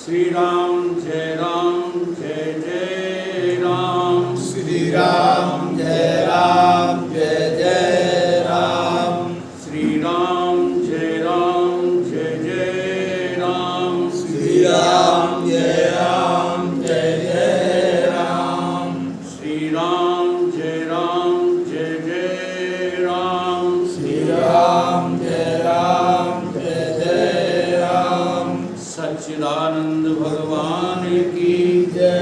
श्री राम जय जय राम। श्री राम जय जय राम। श्री राम जय जय राम। श्री राम जय जय राम। श्री राम जय जय राम। श्री राम जय जय राम। सच्चिदानंद भगवान की जय।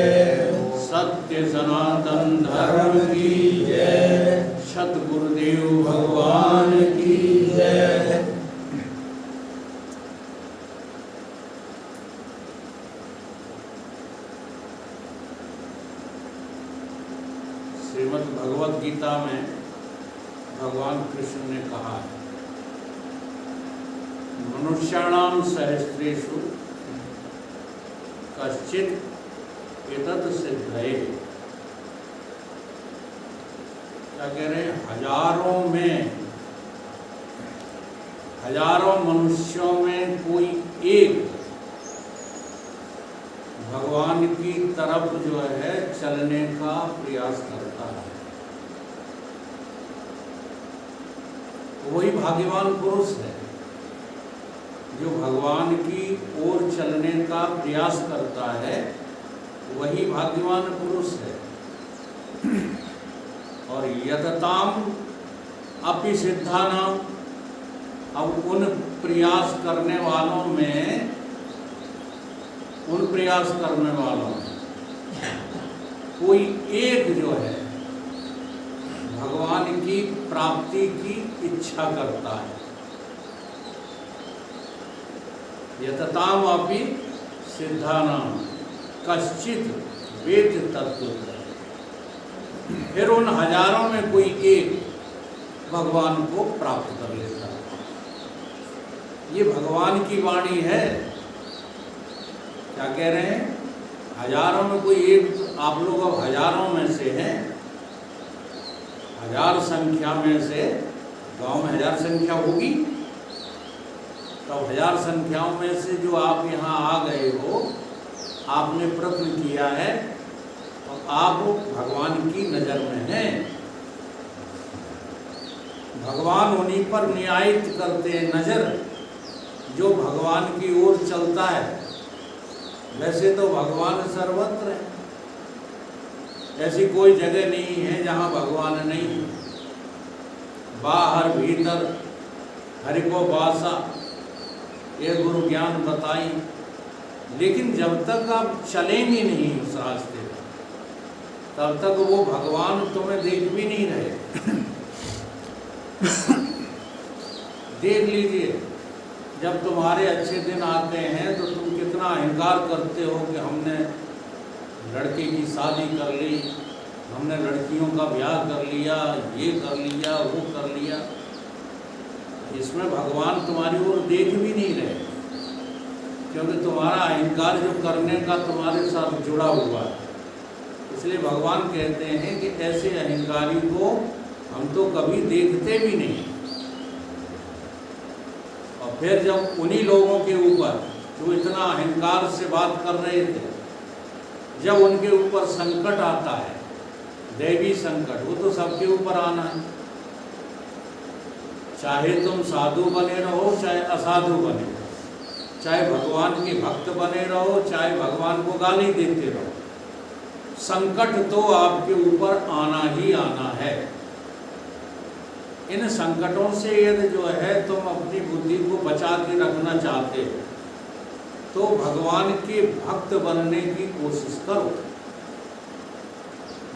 सत्य सनातन धर्म धर्म की जय। सतगुरुदेव भगवान की जय। श्रीमद् भगवद गीता में भगवान कृष्ण ने कहा है, मनुष्याणाम सहस्रेषु कश्चित् एतत् सिद्धये। क्या कह रहे हैं? हजारों मनुष्यों में कोई एक भगवान की तरफ जो है चलने का प्रयास करता है, वही भाग्यवान पुरुष है जो भगवान की ओर चलने का प्रयास करता है, वही भाग्यवान पुरुष है। और यतताम अपि सिद्धानाम, अब उन प्रयास करने वालों में कोई एक जो है भगवान की प्राप्ति की इच्छा करता है। यतताम अपि सिद्धानाम कश्चित् वेद तत्त्व। फिर उन हजारों में कोई एक भगवान को प्राप्त कर लेता है। ये भगवान की वाणी है। क्या कह रहे हैं? हजारों में कोई एक, आप लोग अब हजारों में से हैं, हजार संख्या में से, गांव में हजार संख्या होगी, तो हजार संख्याओं में से जो आप यहाँ आ गए हो, आपने प्रयत्न किया है, तो आप भगवान की नजर में हैं। भगवान उन्हीं पर न्यायित करते हैं नजर जो भगवान की ओर चलता है। वैसे तो भगवान सर्वत्र है, ऐसी कोई जगह नहीं है जहाँ भगवान नहीं है। बाहर भीतर हरि को बासा, ये गुरु ज्ञान बताई। लेकिन जब तक आप चलेंगे नहीं उस रास्ते पर, तब तक वो भगवान तुम्हें देख भी नहीं रहे। देख लीजिए, जब तुम्हारे अच्छे दिन आते हैं तो तुम कितना अहंकार करते हो कि हमने लड़के की शादी कर ली, हमने लड़कियों का ब्याह कर लिया, ये कर लिया, वो कर लिया। इसमें भगवान तुम्हारी ओर देख भी नहीं रहे, क्योंकि तुम्हारा अहंकार जो करने का तुम्हारे साथ जुड़ा हुआ है। इसलिए भगवान कहते हैं कि ऐसे अहंकारी को हम तो कभी देखते भी नहीं। और फिर जब उन्हीं लोगों के ऊपर जो इतना अहंकार से बात कर रहे थे, जब उनके ऊपर संकट आता है, दैवी संकट, वो तो सबके ऊपर आना है। चाहे तुम साधु बने रहो, चाहे असाधु बने रहो, चाहे भगवान के भक्त बने रहो, चाहे भगवान को गाली देते रहो, संकट तो आपके ऊपर आना ही आना है। इन संकटों से यदि जो है तुम अपनी बुद्धि को बचा के रखना चाहते हो, तो भगवान के भक्त बनने की कोशिश करो।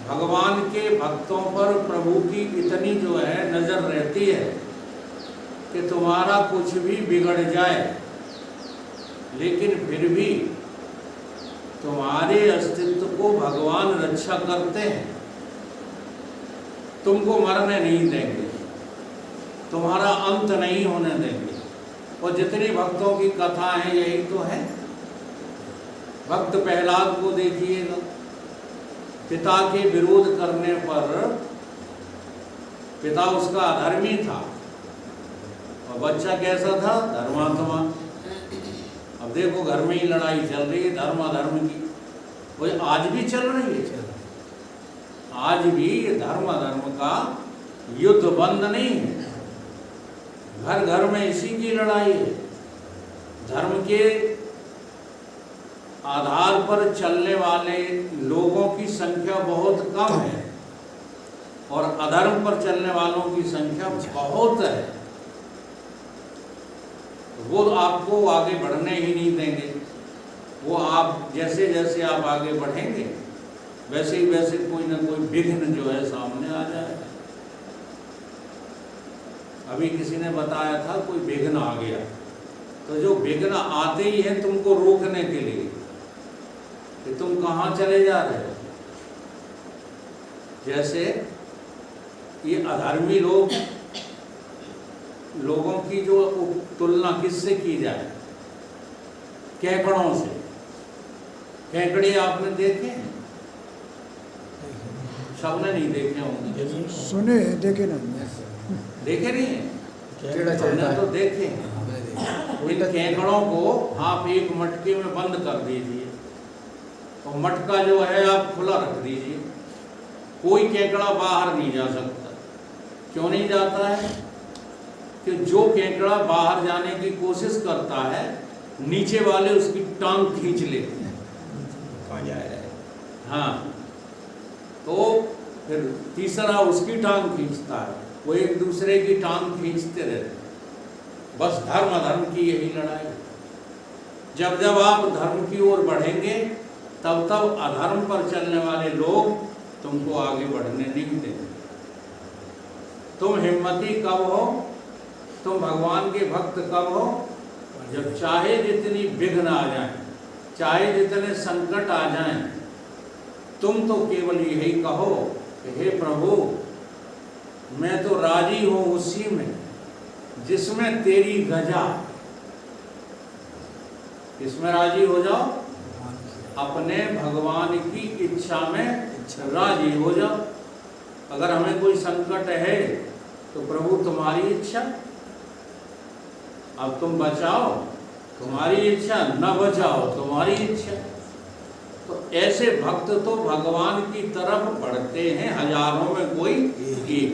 भगवान के भक्तों पर प्रभु की इतनी जो है नजर रहती है कि तुम्हारा कुछ भी बिगड़ जाए, लेकिन फिर भी तुम्हारे अस्तित्व को भगवान रक्षा करते हैं। तुमको मरने नहीं देंगे, तुम्हारा अंत नहीं होने देंगे। और जितनी भक्तों की कथा है यही तो है। भक्त प्रहलाद को देखिएगा, पिता के विरोध करने पर पिता उसका अधर्मी था और बच्चा कैसा था? धर्मात्मा। अब देखो घर में ही लड़ाई चल रही है धर्म अधर्म की, वो आज भी चल रही है। आज भी ये धर्म अधर्म का युद्ध बंद नहीं है, घर घर में इसी की लड़ाई है। धर्म के आधार पर चलने वाले लोगों की संख्या बहुत कम है और अधर्म पर चलने वालों की संख्या बहुत है। वो आपको आगे बढ़ने ही नहीं देंगे। वो आप जैसे जैसे आप आगे बढ़ेंगे वैसे ही वैसे कोई ना कोई विघ्न जो है सामने आ जाए। अभी किसी ने बताया था कोई विघ्न आ गया, तो जो विघ्न आते ही है तुमको रोकने के लिए कि तुम कहाँ चले जा रहे हो। जैसे ये अधर्मी लोगों की जो तुलना किससे की जाए, केकड़ों से। केकड़े आपने देखे हैं? सबने नहीं देखे होंगे, सुने देखे ना, देखे नहीं है? हमने तो देखे हैं। इन केकड़ों को आप एक मटके में बंद कर दीजिए और मटका जो है आप खुला रख दीजिए, कोई केकड़ा बाहर नहीं जा सकता। क्यों नहीं जाता है? कि जो केकड़ा बाहर जाने की कोशिश करता है नीचे वाले उसकी टांग खींच लेते हैं। कहाँ जा रहा है? हाँ, तो फिर तीसरा उसकी टांग खींचता है, वो एक दूसरे की टांग खींचते रहते। बस धर्म अधर्म की यही लड़ाई। जब जब आप धर्म की ओर बढ़ेंगे तब तब अधर्म पर चलने वाले लोग तुमको आगे बढ़ने नहीं देंगे। तुम हिम्मती कब हो, तुम भगवान के भक्त कब हो? जब चाहे जितनी विघ्न आ जाए, चाहे जितने संकट आ जाएं, तुम तो केवल यही कहो कि हे प्रभु, मैं तो राजी हूं उसी में जिसमें तेरी गजा। किसमें राजी हो जाओ? अपने भगवान की इच्छा में राजी हो जाओ। अगर हमें कोई संकट है तो प्रभु तुम्हारी इच्छा, अब तुम बचाओ तुम्हारी इच्छा, न बचाओ तुम्हारी इच्छा। तो ऐसे भक्त तो भगवान की तरफ बढ़ते हैं हजारों में कोई एक,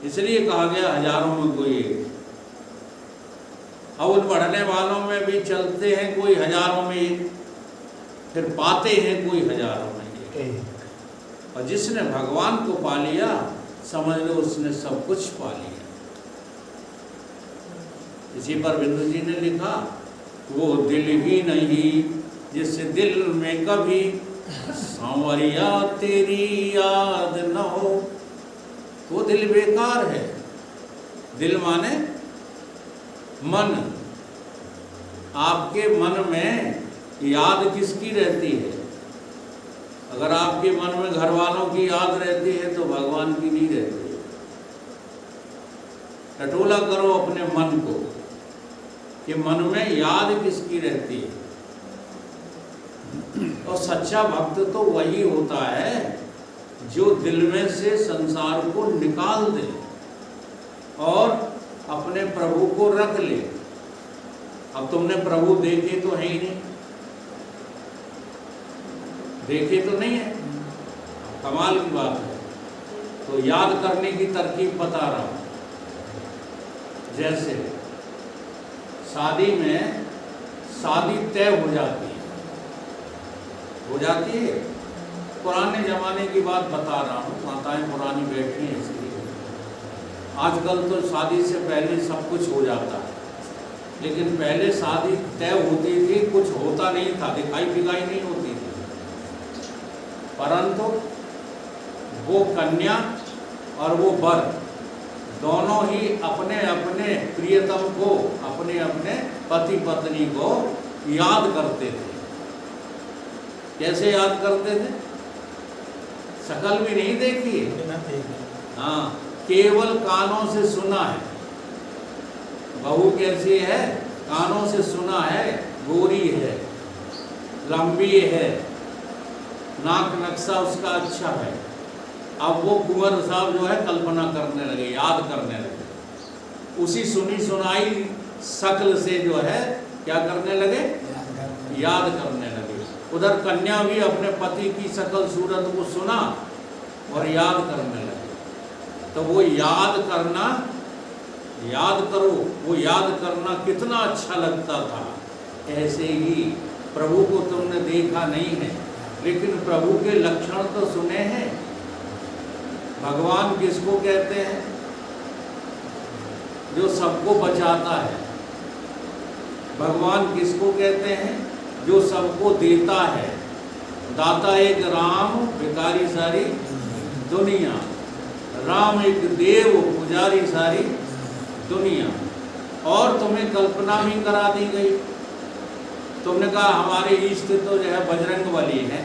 इसलिए कहा गया हजारों में कोई एक। अब उन बढ़ने वालों में भी चलते हैं कोई हजारों में एक, फिर पाते हैं कोई हजारों में एक। और जिसने भगवान को पा लिया समझ लो उसने सब कुछ पा लिया। इसी पर बिंदु जी ने लिखा, वो दिल ही नहीं जिस दिल में कभी सांवरिया तेरी याद न हो, वो दिल बेकार है। दिल माने मन। आपके मन में याद किसकी रहती है? अगर आपके मन में घर वालों की याद रहती है तो भगवान की नहीं रहती। टटोला करो अपने मन को कि मन में याद किसकी रहती है। और सच्चा भक्त तो वही होता है जो दिल में से संसार को निकाल दे और अपने प्रभु को रख ले। अब तुमने प्रभु देखे तो है ही नहीं, देखे तो नहीं है, कमाल की बात है। तो याद करने की तरकीब बता रहा हूं। जैसे शादी में शादी तय हो जाती है, पुराने जमाने की बात बता रहा हूँ, माताएं पुरानी बैठी हैं इसलिए। आजकल तो शादी से पहले सब कुछ हो जाता है, लेकिन पहले शादी तय होती थी, कुछ होता नहीं था, दिखाई बिगाई नहीं होती थी। परंतु वो कन्या और वो वर दोनों ही अपने अपने प्रियतम को, अपने अपने पति पत्नी को याद करते थे। कैसे याद करते थे? शकल भी नहीं देखी है, हाँ, केवल कानों से सुना है। बहू कैसी है? कानों से सुना है, गोरी है, लंबी है, नाक नक्शा उसका अच्छा है। अब वो कुंवर साहब जो है कल्पना करने लगे, याद करने लगे। उसी सुनी सुनाई शक्ल से जो है क्या करने लगे? याद करने लगे। उधर कन्या भी अपने पति की शकल सूरत को सुना और याद करने लगे। तो वो याद करना, याद करो, वो याद करना कितना अच्छा लगता था। ऐसे ही प्रभु को तुमने देखा नहीं है, लेकिन प्रभु के लक्षण तो सुने हैं। भगवान किसको कहते हैं? जो सबको बचाता है। भगवान किसको कहते हैं? जो सबको देता है। दाता एक राम, भिखारी सारी दुनिया। राम एक देव, पुजारी सारी दुनिया। और तुम्हें कल्पना भी करा दी गई। तुमने कहा हमारे इष्ट तो जो है बजरंगबली है,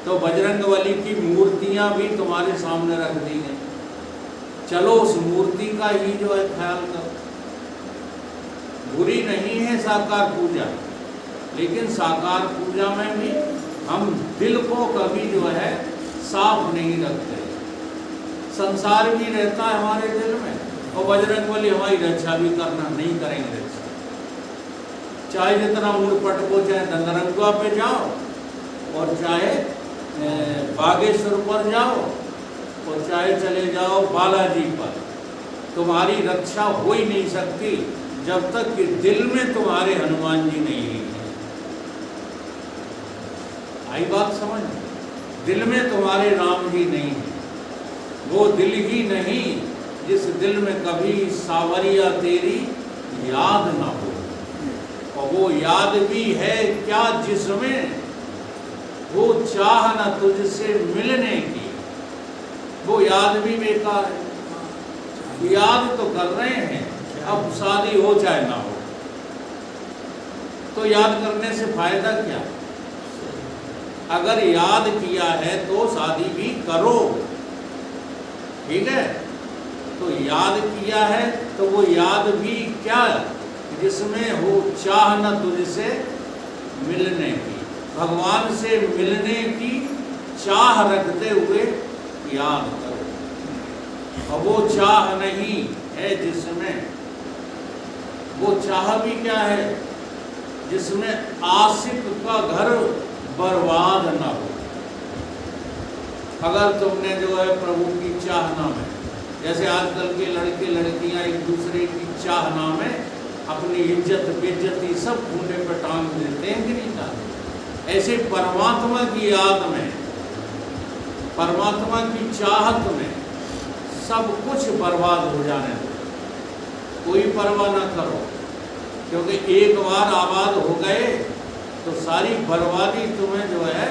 तो बजरंगबली की मूर्तियां भी तुम्हारे सामने रख दी गई। चलो उस मूर्ति का ही जो है ख्याल करो। बुरी नहीं है साकार पूजा, लेकिन साकार पूजा में भी हम दिल को कभी जो है साफ नहीं रखते। संसार भी रहता है हमारे दिल में, और बजरंगबली हमारी रक्षा भी करना नहीं करेंगे रक्षा। चाहे जितना मूलपट को, चाहे दंदरंगा पे जाओ और चाहे बागेश्वर पर जाओ और चाहे चले जाओ बालाजी पर, तुम्हारी रक्षा हो ही नहीं सकती जब तक कि दिल में तुम्हारे हनुमान जी नहीं है। आई बात समझ? दिल में तुम्हारे राम जी नहीं है। वो दिल ही नहीं जिस दिल में कभी सावरिया तेरी याद ना हो। और वो याद भी है क्या जिसमें वो चाह न तुझसे मिलने की। वो याद भी बेकार है। याद तो कर रहे हैं, अब शादी हो चाहे ना हो, तो याद करने से फायदा क्या? अगर याद किया है तो शादी भी करो, ठीक है? तो याद किया है तो वो याद भी क्या जिसमें हो चाह न तुझसे मिलने की। भगवान से मिलने की चाह रखते हुए याद करो। और वो चाह नहीं है जिसमें, वो चाह भी क्या है जिसमें आशिक का घर बर्बाद ना हो। अगर तुमने जो है प्रभु की चाहना में, जैसे आजकल के लड़के लड़कियां एक दूसरे की चाहना में अपनी इज्जत बेइज्जती सब खूंटे पर टांग देते हैं कि नहीं टांगते? ऐसे परमात्मा की याद में, परमात्मा की चाहत में सब कुछ बर्बाद हो जाने दो। कोई परवाह ना करो, क्योंकि एक बार आबाद हो गए तो सारी बर्बादी तुम्हें जो है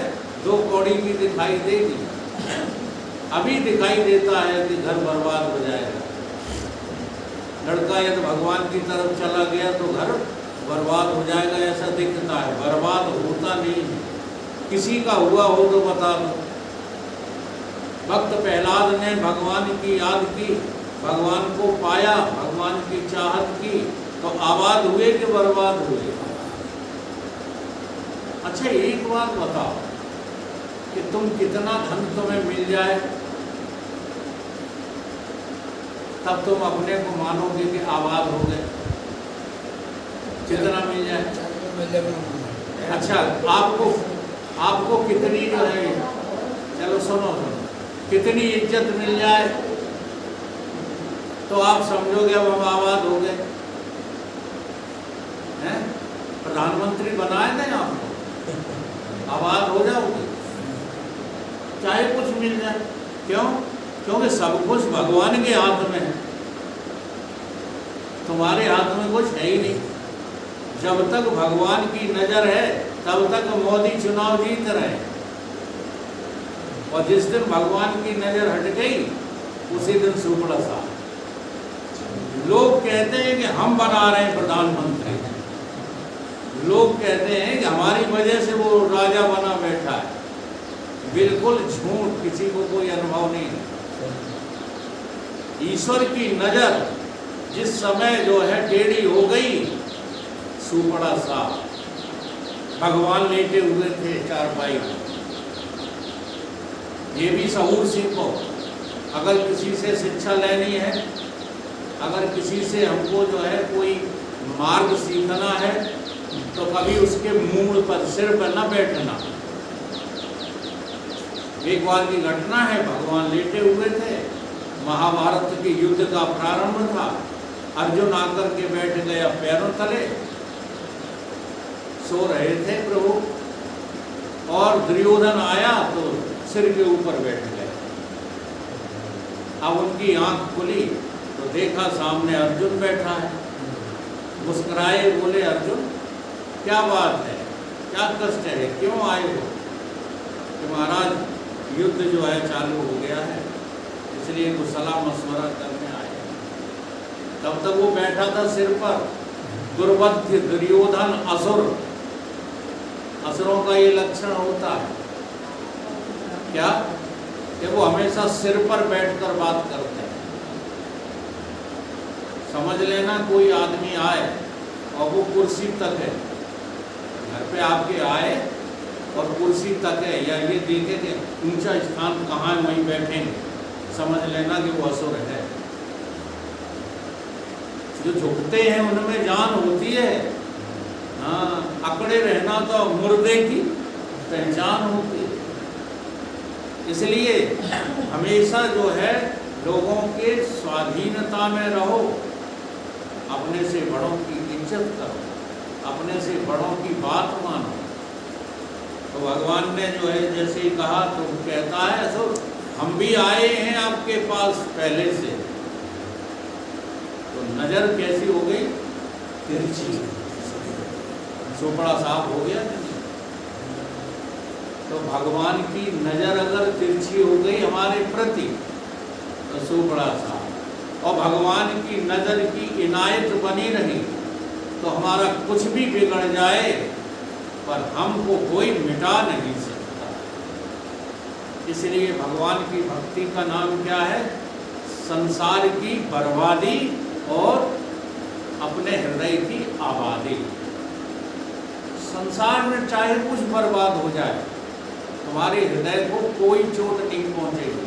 2 कौड़ी की दिखाई देगी। अभी दिखाई देता है कि घर बर्बाद हो जाएगा। लड़का यदि भगवान की तरफ चला गया तो घर बर्बाद हो जाएगा, ऐसा दिखता है। बर्बाद होता नहीं है। किसी का हुआ हो तो बता दो। भक्त प्रहलाद ने भगवान की याद की, भगवान को पाया, भगवान की चाहत की, तो आबाद हुए कि बर्बाद हुए? अच्छा एक बात बताओ कि तुम कितना धन तुम्हें मिल जाए तब तुम अपने को मानोगे कि आबाद हो गए? कितना मिल जाए? अच्छा आपको कितनी जो है, चलो सुनो, कितनी इज्जत मिल जाए तो आप समझोगे अब हम आबाद हो गए? हैं? प्रधानमंत्री बनाए गए आपको, आबाद हो जाओगे चाहे कुछ मिल जाए। क्यों? क्योंकि सब कुछ भगवान के हाथ में है, तुम्हारे हाथ में कुछ है ही नहीं। जब तक भगवान की नजर है तब तक मोदी चुनाव जीत रहे हैं, और जिस दिन भगवान की नजर हट गई उसी दिन सुपड़ा सा। लोग कहते हैं कि हम बना रहे हैं प्रधानमंत्री, लोग कहते हैं कि हमारी वजह से वो राजा बना बैठा है। बिल्कुल झूठ, किसी को कोई अनुभव नहीं है। ईश्वर की नजर जिस समय जो है टेढ़ी हो गई, सुपड़ा सा। भगवान लेटे हुए थे चारपाई में। ये भी सहूर सीखो। अगर किसी से शिक्षा लेनी है, अगर किसी से हमको जो है कोई मार्ग सीखना है, कभी उसके मूड पर, सिर पर न बैठना। एक बार की घटना है, भगवान लेटे हुए थे, महाभारत के युद्ध का प्रारंभ था, अर्जुन आकर के बैठ गया पैरों तले, सो रहे थे प्रभु, और दुर्योधन आया तो सिर के ऊपर बैठ गया। अब उनकी आंख खुली तो देखा सामने अर्जुन बैठा है। मुस्कुराए, बोले अर्जुन क्या बात है, क्या कष्ट है, क्यों आए हो? कि महाराज युद्ध जो है चालू हो गया है, इसलिए कुछ सलाह मशवरा करने आए। तब तक वो बैठा था सिर पर, दुर्बुद्धि दुर्योधन असुर। असुरों का ये लक्षण होता है क्या, कि वो हमेशा सिर पर बैठकर बात करते हैं। समझ लेना कोई आदमी आए और वो कुर्सी तक है, घर पे आपके आए और कुर्सी तक है, या ये देखे कि ऊंचा स्थान कहाँ है वहीं बैठेंगे, समझ लेना कि वो असुर है। जो झुकते हैं उनमें जान होती है। हाँ, अकड़े रहना तो मुर्दे की पहचान होती है। इसलिए हमेशा जो है लोगों के स्वाधीनता में रहो, अपने से बड़ों की इज्जत करो, अपने से बड़ों की बात मानो। तो भगवान ने जो है जैसे ही कहा तो कहता है असुर, हम भी आए हैं आपके पास पहले से। तो नजर कैसी हो गई, तिरछी, चोपड़ा साफ हो गया। तो भगवान की नजर अगर तिरछी हो गई हमारे प्रति तो चोपड़ा साफ, और भगवान की नजर की इनायत बनी रही तो हमारा कुछ भी बिगड़ जाए पर हमको कोई मिटा नहीं सकता। इसलिए भगवान की भक्ति का नाम क्या है, संसार की बर्बादी और अपने हृदय की आबादी। संसार में चाहे कुछ बर्बाद हो जाए, तुम्हारे हृदय को कोई चोट नहीं पहुंचेगी।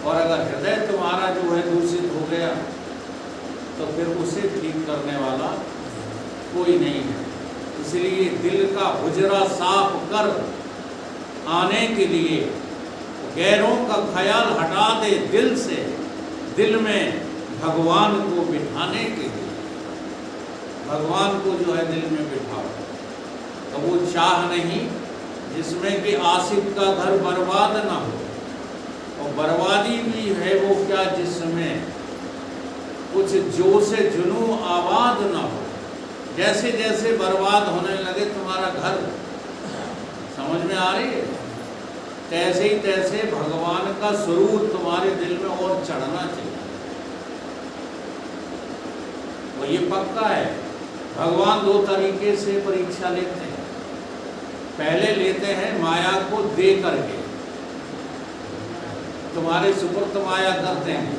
और अगर हृदय तुम्हारा जो है दूषित हो गया तो फिर उसे ठीक करने वाला कोई नहीं है। इसलिए दिल का हुजरा साफ कर आने के लिए गैरों का ख्याल हटा दे दिल से, दिल में भगवान को बिठाने के लिए। भगवान को जो है दिल में बिठाओ, तो वो चाह नहीं जिसमें कि आशिक का घर बर्बाद ना हो, और बर्बादी भी है वो क्या, जिसमें कुछ जोश जुनू आबाद ना हो। जैसे जैसे बर्बाद होने लगे तुम्हारा घर, समझ में आ रही है, तैसे ही तैसे भगवान का स्वरूप तुम्हारे दिल में और चढ़ना चाहिए। और ये पक्का है, भगवान दो तरीके से परीक्षा लेते हैं। पहले लेते हैं माया को दे करके, तुम्हारे सुपुर्द माया करते हैं,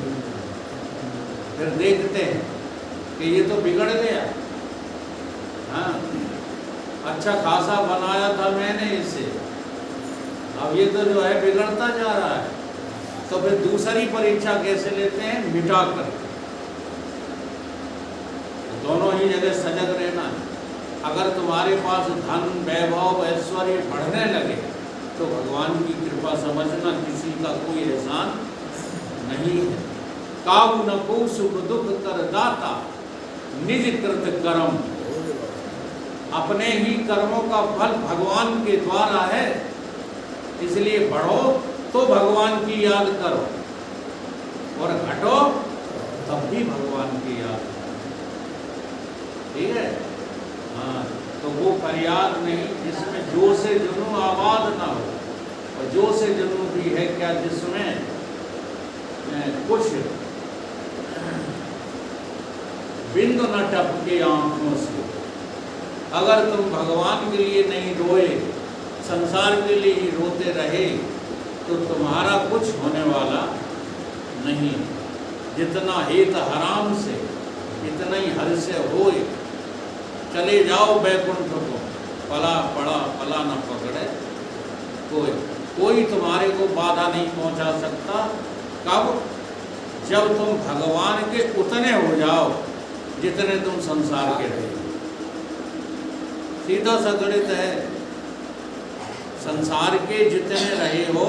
फिर देखते हैं कि ये तो बिगड़ गया। हाँ, अच्छा खासा बनाया था मैंने इसे, अब ये तो जो है बिगड़ता जा रहा है। तो फिर दूसरी परीक्षा कैसे लेते हैं, मिटा करके। दोनों ही जगह सजग रहना है। अगर तुम्हारे पास धन वैभव ऐश्वर्य बढ़ने लगे तो भगवान की कृपा समझना, किसी का कोई एहसान नहीं है। काऊ न को सुख दुख कर दाता, निज कृत कर्म। अपने ही कर्मों का फल भगवान के द्वारा है। इसलिए बढ़ो तो भगवान की याद करो, और घटो तब भी भगवान की याद करो। ठीक है? हाँ, तो वो फरियाद नहीं जिसमें जो से जुनू आबाद ना हो, और जो से जुनू भी है क्या, जिसमें कुछ बिंदु न टपके आंखों से। अगर तुम भगवान के लिए नहीं रोए, संसार के लिए ही रोते रहे, तो तुम्हारा कुछ होने वाला नहीं। जितना हित हराम से इतना ही हर से होए, चले जाओ बैकुंठ को, पला पड़ा पला न पकड़े कोई। कोई तुम्हारे को बाधा नहीं पहुंचा सकता। कब? जब तुम भगवान के उतने हो जाओ जितने तुम संसार के रहे। सीधा सा गणित है। संसार के जितने रहे हो,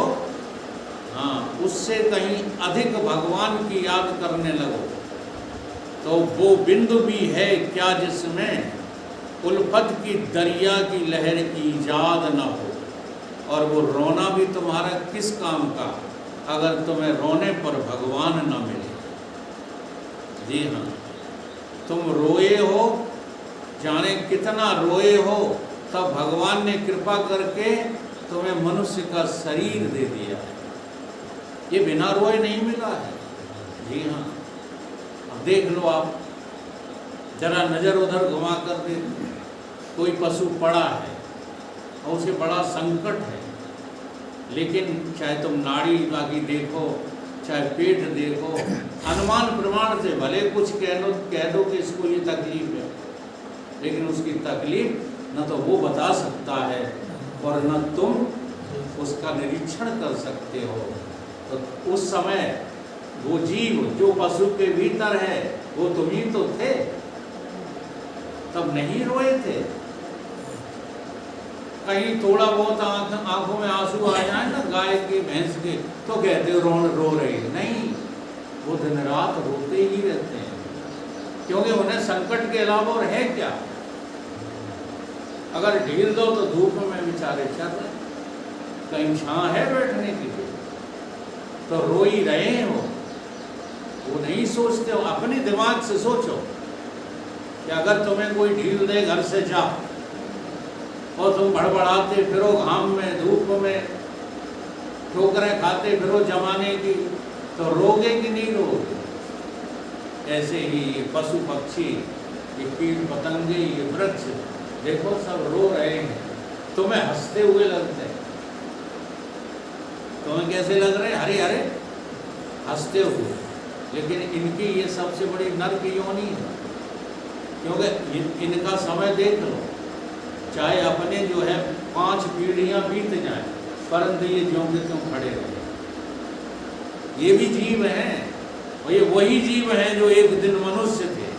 हाँ, उससे कहीं अधिक भगवान की याद करने लगो तो वो बिंदु भी है क्या जिसमें उल्फत की दरिया की लहर ईजाद न हो। और वो रोना भी तुम्हारा किस काम का अगर तुम्हें रोने पर भगवान न मिले। जी हाँ, तुम रोए हो, जाने कितना रोए हो, तब भगवान ने कृपा करके तुम्हें मनुष्य का शरीर दे दिया है। ये बिना रोए नहीं मिला है। जी हाँ, अब देख लो आप, जरा नज़र उधर घुमा कर देख, कोई पशु पड़ा है और उसे बड़ा संकट है, लेकिन चाहे तुम नाड़ी बाकी देखो, चाहे पेट देखो, अनुमान प्रमाण से भले कुछ कह दो कि इसको ये तकलीफ है, लेकिन उसकी तकलीफ न तो वो बता सकता है और न तुम उसका निरीक्षण कर सकते हो। तो उस समय वो जीव जो पशु के भीतर है वो तुम ही तो थे, तब नहीं रोए थे। कहीं थोड़ा बहुत आंखों में आंसू आ जाए ना गाय के, भैंस के, तो कहते हो रो रही है। नहीं, वो दिन रात रोते ही रहते हैं, क्योंकि उन्हें संकट के अलावा और है क्या। अगर ढील दो तो धूप में बेचारे चल रहे, कहीं छां है बैठने के लिए, तो रो ही रहे हो। वो नहीं सोचते हो, अपने दिमाग से सोचो कि अगर तुम्हें कोई ढील दे घर से जा और तुम भड़बड़ाते फिरो घाम में, धूप में, ठोकरें खाते फिरो जमाने की, तो रोगे कि नहीं रोगे। ऐसे ही ये पशु पक्षी, ये कीट पतंगे, ये वृक्ष, देखो सब रो रहे हैं, तुम्हें हंसते हुए लगते हैं। तुम्हें कैसे लग रहे हैं? हरे हरे हंसते हुए, लेकिन इनकी ये सबसे बड़ी नर्क योनि है, क्योंकि इनका समय देख लो, चाहे अपने जो है 5 पीढ़ियां बीत जाएं, परंतु ये ज्यों के त्यों खड़े रहे। ये भी जीव हैं, और ये वही जीव हैं जो एक दिन मनुष्य थे,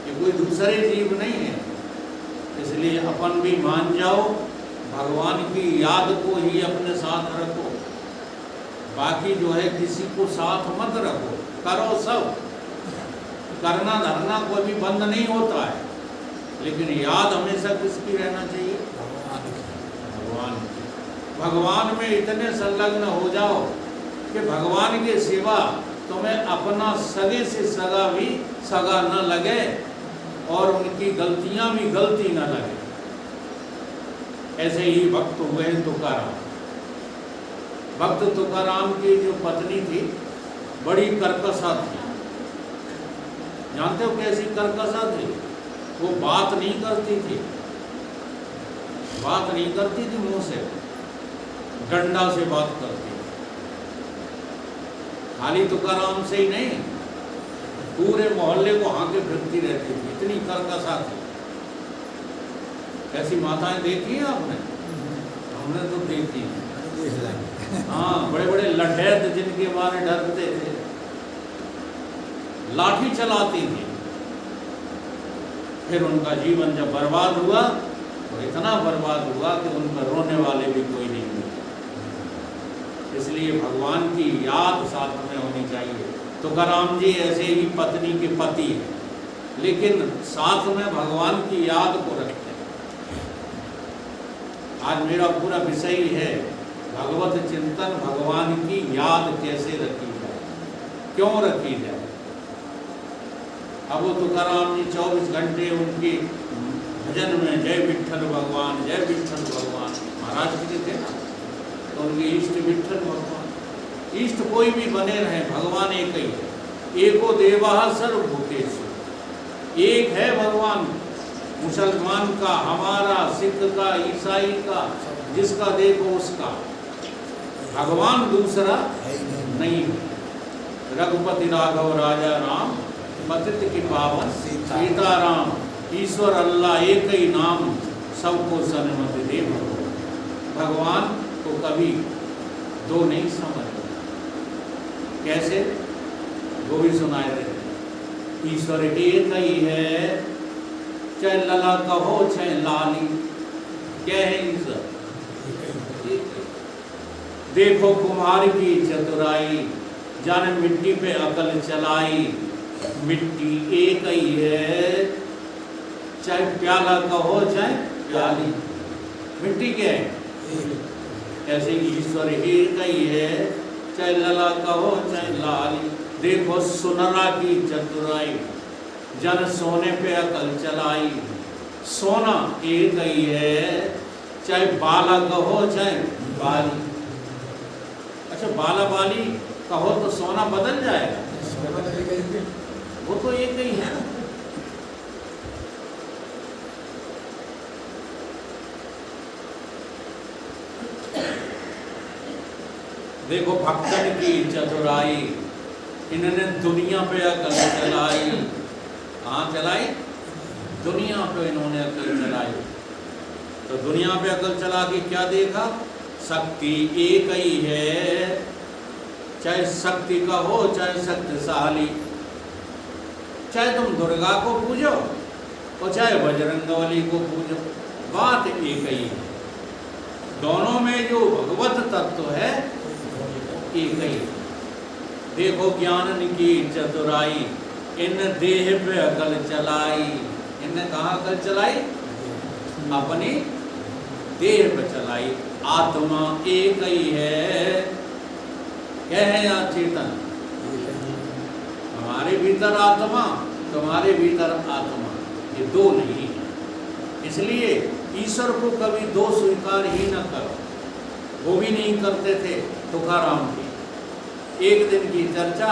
ये कोई दूसरे जीव नहीं है। इसलिए अपन भी मान जाओ, भगवान की याद को ही अपने साथ रखो, बाकी जो है किसी को साथ मत रखो। करो सब, करना धरना कोई भी बंद नहीं होता है, लेकिन याद हमेशा किसकी रहना चाहिए? भगवान की। भगवान में इतने संलग्न हो जाओ कि भगवान के सिवा तुम्हें अपना सगे से सगा भी सगा न लगे और उनकी गलतियां भी गलती न लगे। ऐसे ही भक्त हुए तुकाराम। भक्त तुकाराम की जो पत्नी थी बड़ी कर्कशा थी। जानते हो कैसी कर्कशा थी? वो बात नहीं करती थी, बात नहीं करती थी मुंह से, डंडा से बात करती थी। खाली तुकाराम से ही नहीं, पूरे मोहल्ले को हाके फिरती रहती थी, इतनी कर्कशा थी। ऐसी माताएं देखी है आपने? हमने तो देखी है। हाँ, बड़े बड़े लठैत जिनके मारे डरते थे, लाठी चलाती थी। फिर उनका जीवन जब बर्बाद हुआ तो इतना बर्बाद हुआ कि उन पर रोने वाले भी कोई नहीं मिले। इसलिए भगवान की याद साथ में होनी चाहिए। तुकाराम जी ऐसे ही पत्नी के पति हैं, लेकिन साथ में भगवान की याद को रखते हैं। आज मेरा पूरा विषय है भगवत चिंतन, भगवान की याद कैसे रखी जाए, क्यों रखी जाए। अब वो तुकाराम जी 24 घंटे उनके भजन में जय विठ्ठल भगवान, जय विठ्ठल भगवान। महाराज जी थे ना, तो उनके इष्ट विठ्ठल भगवान। इष्ट कोई भी बने रहे, भगवान एक ही है। एको देवः सर्वभूतेषु, एक है भगवान। मुसलमान का, हमारा, सिख का, ईसाई का, जिसका देखो उसका, भगवान दूसरा नहीं है। रघुपति राघव राजा राम, पतित की पावन सीताराम। ईश्वर अल्लाह एक ही नाम, सबको सन्मति दे भगवान। भगवान को कभी दो नहीं समझते। कैसे? वो भी सुनाए देते। ईश्वर एक ही है, चाहे लला कहो चाहे लाली, क्या है ईश्वर? देखो कुम्हार की चतुराई, जाने मिट्टी पे अकल चलाई। मिट्टी एक ही है, चाहे प्याला कहो चाहे प्याली, मिट्टी क्या है? ऐसे ईश्वर एक ही है, चाहे लला कहो चाहे लाली। देखो सुनरा की चतुराई, जन सोने पे अकल चलाई। सोना एक ही है, चाहे बाला कहो चाहे बाली। अच्छा, बाला बाली कहो तो सोना बदल जाएगा, वो तो एक ही है ना। देखो भक्तन की चतुराई, इन्होंने दुनिया पे अकल चलाई। कहाँ चलाई? दुनिया पे इन्होंने अकल चलाई। तो दुनिया पे अकल चला के क्या देखा? शक्ति एक ही है, चाहे शक्ति का हो चाहे शक्तिशाली। चाहे तुम दुर्गा को पूजो और चाहे बजरंगबली को पूजो, बात एक ही है। दोनों में जो भगवत तत्व है एक ही। देखो ज्ञान की चतुराई, इन देह पे अकल चलाई। इनने कहाँ अकल चलाई? अपनी देह पे चलाई। आत्मा एक ही है, क्या है यहाँ? चेतन। हमारे भीतर आत्मा, तुम्हारे भीतर आत्मा, ये दो नहीं है। इसलिए ईश्वर को कभी दो स्वीकार ही न करो। वो भी नहीं करते थे तुकाराम जी। एक दिन की चर्चा,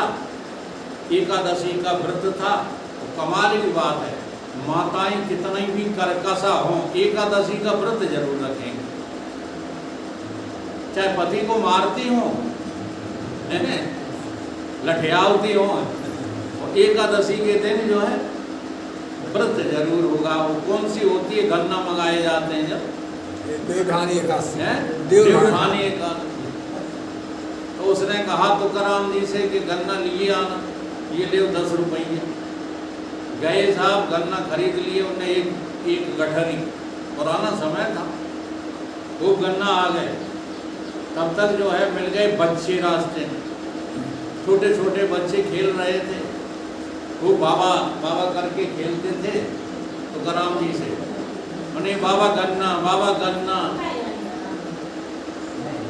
एकादशी का व्रत था। तो कमाल की बात है, माताएं कितनी भी कर्कशा हों, एकादशी का व्रत जरूर रखेंगे। चाहे पति को मारती हों, लठियावती हों, और एकादशी के दिन जो है व्रत जरूर होगा। वो कौन सी होती है? गन्ना मंगाए जाते हैं जब, देवघानी एकादशी, देवघानी एकादशी। तो उसने कहा तुकाराम जी से कि गन्ना लिए आना, ये ले 10 रुपये। गए साहब, गन्ना खरीद लिए उन्हें, एक गठरी, पुराना समय था, वो गन्ना आ गए। तब तक जो है मिल गए बच्चे रास्ते में, छोटे छोटे बच्चे खेल रहे थे। वो बाबा बाबा करके खेलते थे तुकाराम जी से। उन्हें बाबा गन्ना, बाबा गन्ना।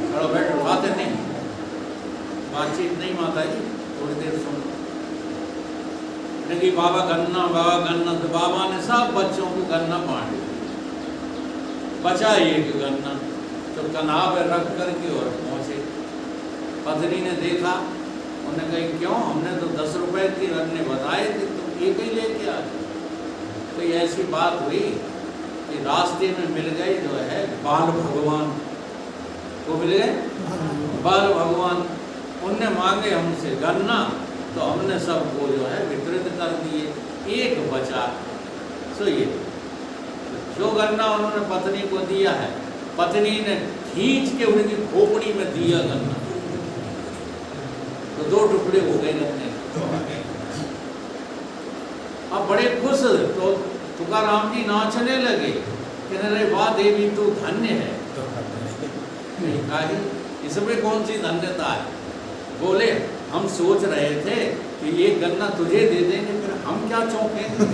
चलो बैठो, बातें नहीं, बातचीत नहीं माता जी, थोड़ी देर सुनो। लेकिन बाबा गन्ना, बाबा गन्ना। तो बाबा ने सब बच्चों को गन्ना बांट दिया। बचा एक गन्ना, तो कन्हा पर रख करके और पहुँचे। पत्नी ने देखा, उन्होंने कहा क्यों? हमने तो 10 रुपए की रखने बताए थे, तुम एक ही लेके आ गए। तो ये ऐसी बात हुई कि रास्ते में मिल गए जो है बाल भगवान। वो मिल गए बाल भगवान। उनने मांगे हमसे गन्ना, तो हमने सबको जो है वितरित कर दिए। एक बचा। सो ये जो गन्ना उन्होंने पत्नी को दिया है, पत्नी ने खींच के उनकी खोपड़ी में दिया गन्ना, तो 2 टुकड़े हो गए गन्ने। अब बड़े खुश, तो तुकाराम जी नाचने लगे, कहने लगे वाह देवी तू धन्य है। इसमें कौन सी धन्यता है? बोले हम सोच रहे थे कि ये गन्ना तुझे दे देंगे, फिर हम क्या चौंकेंगे।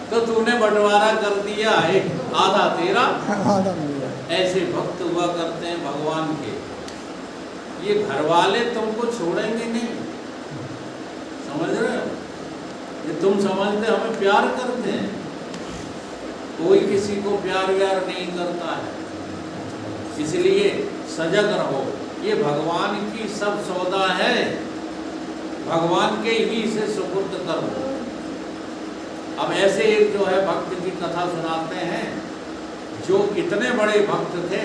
तो तूने बंटवारा कर दिया, एक आधा तेरा आधा मेरा। ऐसे भक्त हुआ करते हैं भगवान के। ये घर वाले तुमको छोड़ेंगे नहीं, समझ रहे हो? ये तुम समझते हमें प्यार करते हैं, कोई किसी को प्यार व्यार नहीं करता है। इसलिए सजग रहो, ये भगवान की सब सौदा है, भगवान के ही से सुपुर्द करो। अब ऐसे एक जो है भक्त की कथा सुनाते हैं, जो इतने बड़े भक्त थे,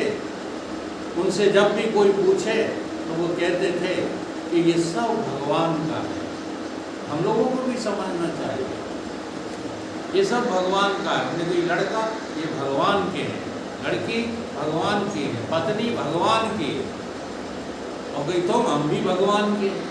उनसे जब भी कोई पूछे तो वो कहते थे कि ये सब भगवान का है। हम लोगों को भी समझना चाहिए, ये सब भगवान का है। हमने कोई लड़का, ये भगवान के हैं, लड़की भगवान की है, पत्नी भगवान की है, और कोई तो हम भी भगवान के हैं।